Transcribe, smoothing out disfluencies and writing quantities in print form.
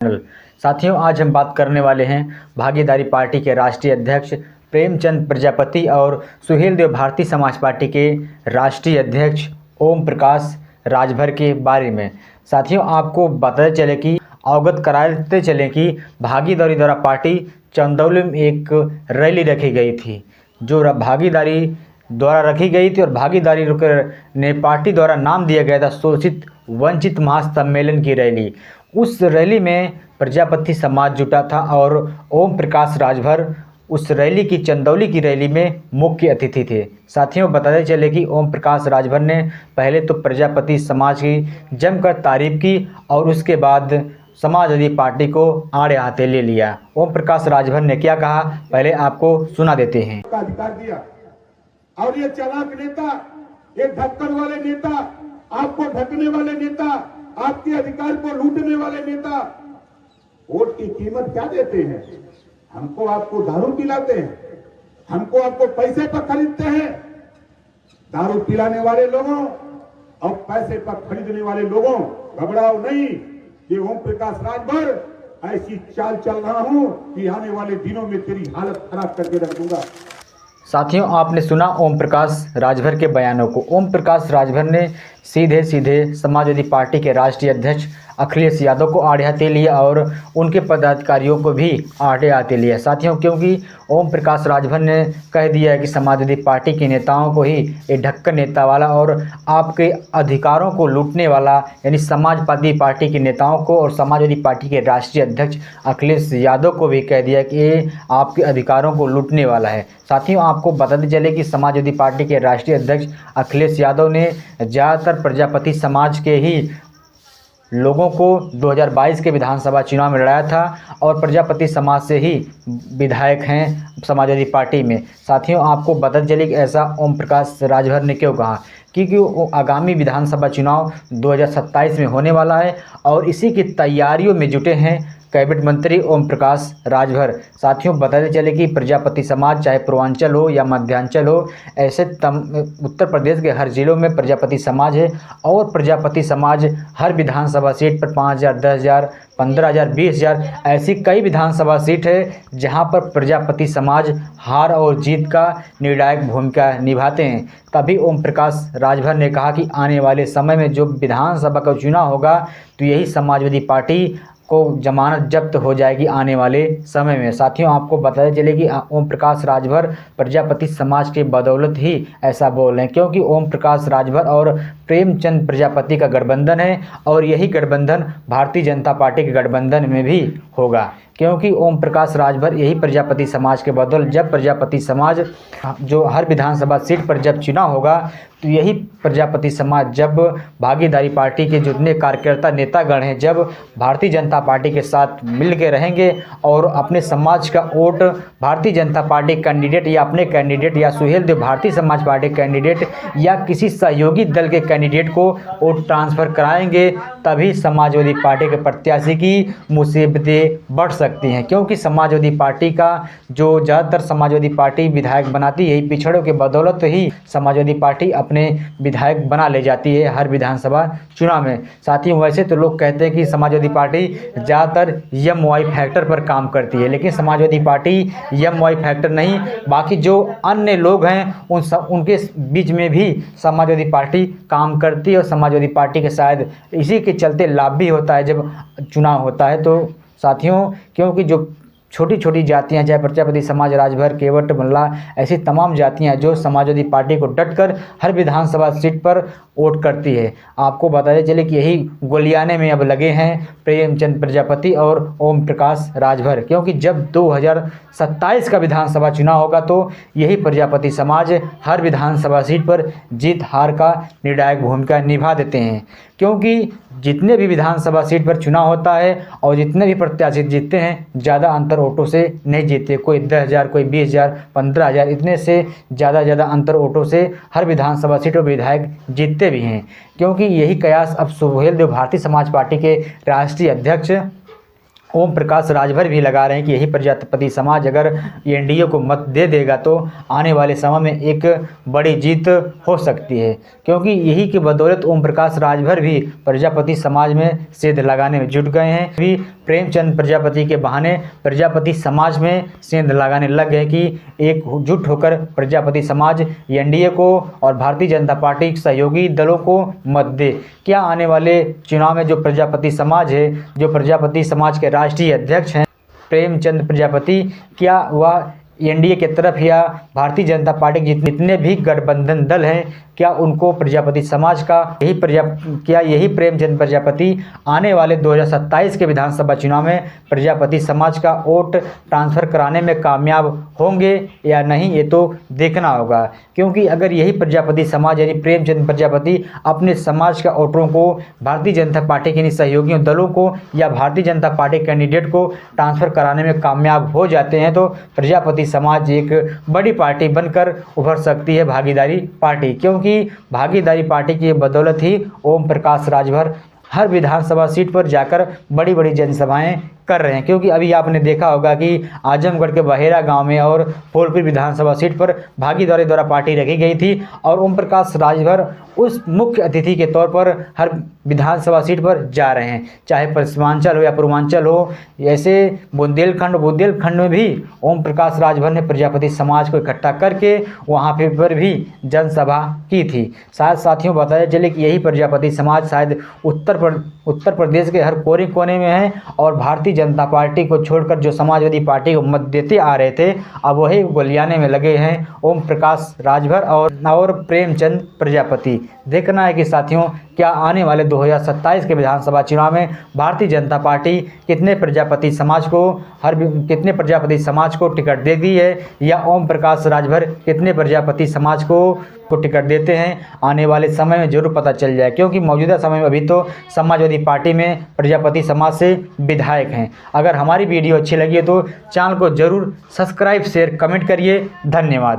साथियों, आज हम बात करने वाले हैं भागीदारी पार्टी के राष्ट्रीय अध्यक्ष प्रेमचंद प्रजापति और सुहेलदेव भारतीय समाज पार्टी के राष्ट्रीय अध्यक्ष ओम प्रकाश राजभर के बारे में। साथियों, आपको बताते चले कि अवगत कराते चले कि भागीदारी द्वारा पार्टी चंदौली में एक रैली रखी गई थी, जो भागीदारी द्वारा रखी गई थी और भागीदारी ने पार्टी द्वारा नाम दिया गया था शोषित वंचित महासम्मेलन की रैली। उस रैली में प्रजापति समाज जुटा था और ओम प्रकाश राजभर उस रैली की चंदौली की रैली में मुख्य अतिथि थे। साथियों, बताते चले कि ओम प्रकाश राजभर ने पहले तो प्रजापति समाज की जमकर तारीफ की और उसके बाद समाजवादी पार्टी को आड़े हाथे ले लिया। ओम प्रकाश राजभर ने क्या कहा, पहले आपको सुना देते हैं। अधिकार दिया और ये चालाक नेता, ये धक्कड़ वाले नेता, आपको ढकने वाले नेता, आपके अधिकार को लूटने वाले नेता वोट की कीमत क्या देते हैं? हमको आपको दारू पिलाते हैं, हमको आपको पैसे पर खरीदते हैं। दारू पिलाने वाले लोगों और पैसे पर खरीदने वाले लोगों, घबराओ नहीं कि ओम प्रकाश राजभर ऐसी चाल चल रहा हूं कि आने वाले दिनों में तेरी हालत खराब करके रख दूंगा। साथियों, आपने सुना ओम प्रकाश राजभर के बयानों को। ओम प्रकाश राजभर ने सीधे सीधे समाजवादी पार्टी के राष्ट्रीय अध्यक्ष अखिलेश यादव को आड़े हाथे लिया और उनके पदाधिकारियों को भी आड़े हाथे लिया। साथियों, क्योंकि ओम प्रकाश राजभर ने कह दिया है कि समाजवादी पार्टी के नेताओं को ही ये ढक्कन नेता वाला और आपके अधिकारों को लूटने वाला, यानी समाजवादी पार्टी के नेताओं को और समाजवादी पार्टी के राष्ट्रीय अध्यक्ष अखिलेश यादव को भी कह दिया कि ये आपके अधिकारों को लूटने वाला है। साथियों, आपको बताते चले कि समाजवादी पार्टी के राष्ट्रीय अध्यक्ष अखिलेश यादव ने ज़्यादातर प्रजापति समाज के ही लोगों को 2022 के विधानसभा चुनाव में लड़ाया था और प्रजापति समाज से ही विधायक हैं समाजवादी पार्टी में। साथियों, आपको बताते चले कि ऐसा ओम प्रकाश राजभर ने क्यों कहा, क्योंकि आगामी विधानसभा चुनाव 2027 में होने वाला है और इसी की तैयारियों में जुटे हैं कैबिनेट मंत्री ओम प्रकाश राजभर। साथियों, बताते चले कि प्रजापति समाज चाहे पूर्वांचल हो या मध्यांचल हो, ऐसे उत्तर प्रदेश के हर जिलों में प्रजापति समाज है और प्रजापति समाज हर विधानसभा सीट पर 5,000, 10,000, 15,000, 20,000 ऐसी कई विधानसभा सीट है जहां पर प्रजापति समाज हार और जीत का निर्णायक भूमिका निभाते हैं। तभी ओम प्रकाश राजभर ने कहा कि आने वाले समय में जो विधानसभा का चुनाव होगा तो यही समाजवादी पार्टी को जमानत जब्त हो जाएगी आने वाले समय में। साथियों, आपको बताते चले कि ओम प्रकाश राजभर प्रजापति समाज के बदौलत ही ऐसा बोल रहे हैं, क्योंकि ओम प्रकाश राजभर और प्रेमचंद प्रजापति का गठबंधन है और यही गठबंधन भारतीय जनता पार्टी के गठबंधन में भी होगा, क्योंकि ओम प्रकाश राजभर यही प्रजापति समाज के बदौलत, जब प्रजापति समाज जो हर विधानसभा सीट पर जब चुनाव होगा तो यही प्रजापति समाज, जब भागीदारी पार्टी के जितने कार्यकर्ता नेतागण हैं, जब भारतीय जनता पार्टी के साथ मिल के रहेंगे और अपने समाज का vote Bharatiya Janata party candidate या अपने कैंडिडेट या सुहेलदेव भारतीय समाज पार्टी कैंडिडेट या किसी सहयोगी दल के कैंडिडेट को वोट ट्रांसफ़र कराएंगे, तभी समाजवादी पार्टी के प्रत्याशी की मुसीबतें बढ़ सकती हैं। क्योंकि समाजवादी पार्टी का जो ज़्यादातर समाजवादी पार्टी विधायक बनाती है, यही पिछड़ों के बदौलत ही समाजवादी पार्टी अपने विधायक बना ले जाती है हर विधानसभा चुनाव में। साथियों, वैसे तो लोग कहते हैं कि समाजवादी पार्टी ज़्यादातर MY फैक्टर पर काम करती है, लेकिन समाजवादी पार्टी MY फैक्टर नहीं, बाकी जो अन्य लोग हैं उनके बीच में भी समाजवादी पार्टी काम करती है और समाजवादी पार्टी के शायद इसी के चलते लाभ भी होता है जब चुनाव होता है। तो साथियों, क्योंकि जो छोटी छोटी जातियां, चाहे प्रजापति समाज, राजभर, केवट, मल्ला, ऐसी तमाम जातियां जो समाजवादी पार्टी को डटकर हर विधानसभा सीट पर वोट करती है। आपको बताते चले कि यही गोलियाने में अब लगे हैं प्रेमचंद प्रजापति और ओम प्रकाश राजभर, क्योंकि जब 2027 का विधानसभा चुनाव होगा तो यही प्रजापति समाज हर विधानसभा सीट पर जीत हार का निर्णायक भूमिका निभा देते हैं। क्योंकि जितने भी विधानसभा सीट पर चुनाव होता है और जितने भी प्रत्याशी जीतते हैं, ज़्यादा अंतर वोटों से नहीं जीतते। कोई 10,000, कोई 20,000, 15,000, इतने से ज़्यादा अंतर वोटों से हर विधानसभा सीट पर विधायक जीतते भी हैं। क्योंकि यही कयास अब सुहेलदेव भारतीय समाज पार्टी के राष्ट्रीय अध्यक्ष ओम प्रकाश राजभर भी लगा रहे हैं कि यही प्रजापति समाज अगर एनडीए को मत दे देगा तो आने वाले समय में एक बड़ी जीत हो सकती है, क्योंकि यही की बदौलत ओम प्रकाश राजभर भी प्रजापति समाज में सेंध लगाने में जुट गए हैं। भी प्रेमचंद प्रजापति के बहाने प्रजापति समाज में सेंध लगाने लग गए कि एकजुट होकर प्रजापति समाज एनडीए को और भारतीय जनता पार्टी सहयोगी दलों को मत दे। क्या आने वाले चुनाव में जो प्रजापति समाज है, जो प्रजापति समाज के राष्ट्रीय अध्यक्ष हैं प्रेमचंद प्रजापति, क्या वह एनडीए के तरफ या भारतीय जनता पार्टी के जितने भी गठबंधन दल हैं, क्या उनको प्रजापति समाज का यही प्रेमचंद प्रजापति आने वाले 2027 के विधानसभा चुनाव में प्रजापति समाज का वोट ट्रांसफ़र कराने में कामयाब होंगे या नहीं, ये तो देखना होगा। क्योंकि अगर यही प्रजापति समाज यानी प्रेमचंद प्रजापति अपने समाज का वोटरों को भारतीय जनता पार्टी के सहयोगियों दलों को या भारतीय जनता पार्टी कैंडिडेट को ट्रांसफ़र कराने में कामयाब हो जाते हैं तो प्रजापति समाज एक बड़ी पार्टी बनकर उभर सकती है, भागीदारी पार्टी। क्योंकि भागीदारी पार्टी की बदौलत ही ओम प्रकाश राजभर हर विधानसभा सीट पर जाकर बड़ी बड़ी जनसभाएं कर रहे हैं। क्योंकि अभी आपने देखा होगा कि आजमगढ़ के बहेरा गांव में और फूलपुर विधानसभा सीट पर भागीदारी द्वारा पार्टी रखी गई थी और ओम प्रकाश राजभर उस मुख्य अतिथि के तौर पर हर विधानसभा सीट पर जा रहे हैं, चाहे पश्चिमांचल हो या पूर्वांचल हो। ऐसे बुंदेलखंड में भी ओम प्रकाश राजभर ने प्रजापति समाज को इकट्ठा करके वहाँ पर भी जनसभा की थी। शायद साथियों बताया चले कि यही प्रजापति समाज शायद उत्तर प्रदेश के हर कोने कोने में है और भारतीय जनता पार्टी को छोड़कर जो समाजवादी पार्टी को मत देते आ रहे थे अब वही गोलियाने में लगे हैं ओम प्रकाश राजभर और प्रेमचंद प्रजापति। देखना है कि साथियों क्या आने वाले 2027 के विधानसभा चुनाव में भारतीय जनता पार्टी कितने प्रजापति समाज को टिकट देती है या ओम प्रकाश राजभर कितने प्रजापति समाज को टिकट देते हैं। आने वाले समय में जरूर पता चल जाए, क्योंकि मौजूदा समय में अभी तो समाजवादी पार्टी में प्रजापति समाज से विधायक हैं। अगर हमारी वीडियो अच्छी लगी है तो चैनल को जरूर सब्सक्राइब शेयर कमेंट करिए। धन्यवाद।